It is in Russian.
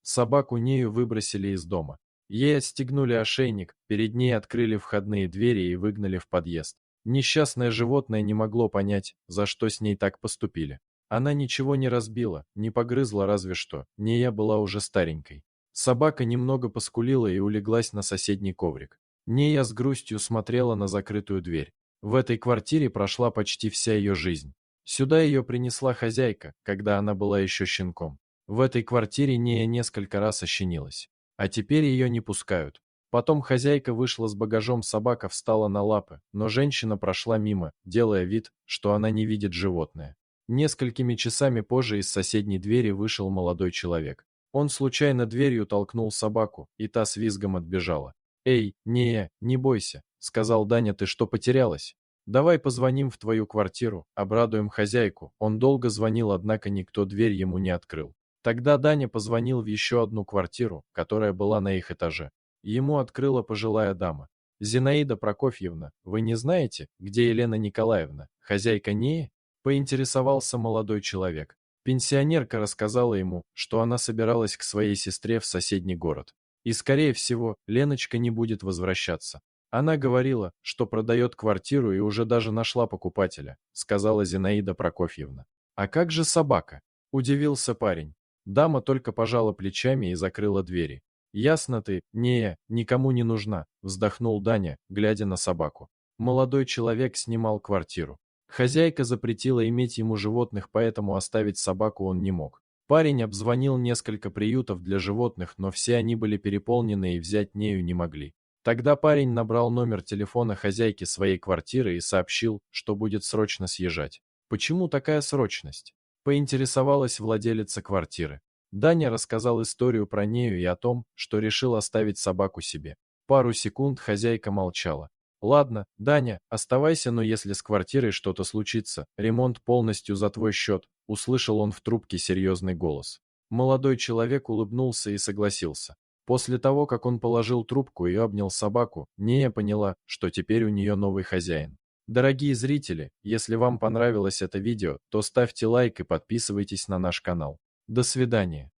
Собаку Нею выбросили из дома. Ей отстегнули ошейник, перед ней открыли входные двери и выгнали в подъезд. Несчастное животное не могло понять, за что с ней так поступили. Она ничего не разбила, не погрызла разве что, Нея была уже старенькой. Собака немного поскулила и улеглась на соседний коврик. Нея с грустью смотрела на закрытую дверь. В этой квартире прошла почти вся ее жизнь. Сюда ее принесла хозяйка, когда она была еще щенком. В этой квартире Нея несколько раз ощенилась. А теперь ее не пускают. Потом хозяйка вышла с багажом, собака встала на лапы, но женщина прошла мимо, делая вид, что она не видит животное. Несколькими часами позже из соседней двери вышел молодой человек. Он случайно дверью толкнул собаку, и та с визгом отбежала. «Эй, не бойся», — сказал Даня, — «ты что, потерялась? Давай позвоним в твою квартиру, обрадуем хозяйку». Он долго звонил, однако никто дверь ему не открыл. Тогда Даня позвонил в еще одну квартиру, которая была на их этаже. Ему открыла пожилая дама. «Зинаида Прокофьевна, вы не знаете, где Елена Николаевна, хозяйка Неи?» — поинтересовался молодой человек. Пенсионерка рассказала ему, что она собиралась к своей сестре в соседний город. И, скорее всего, Леночка не будет возвращаться. Она говорила, что продает квартиру и уже даже нашла покупателя, сказала Зинаида Прокофьевна. «А как же собака?» — удивился парень. Дама только пожала плечами и закрыла двери. «Ясно ты, никому не нужна», — вздохнул Даня, глядя на собаку. Молодой человек снимал квартиру. Хозяйка запретила иметь ему животных, поэтому оставить собаку он не мог. Парень обзвонил несколько приютов для животных, но все они были переполнены и взять Нею не могли. Тогда парень набрал номер телефона хозяйки своей квартиры и сообщил, что будет срочно съезжать. «Почему такая срочность?» — поинтересовалась владелица квартиры. Даня рассказал историю про Нею и о том, что решил оставить собаку себе. Пару секунд хозяйка молчала. «Ладно, Даня, оставайся, но если с квартирой что-то случится, ремонт полностью за твой счет», — услышал он в трубке серьезный голос. Молодой человек улыбнулся и согласился. После того, как он положил трубку и обнял собаку, Нея поняла, что теперь у нее новый хозяин. Дорогие зрители, если вам понравилось это видео, то ставьте лайк и подписывайтесь на наш канал. До свидания.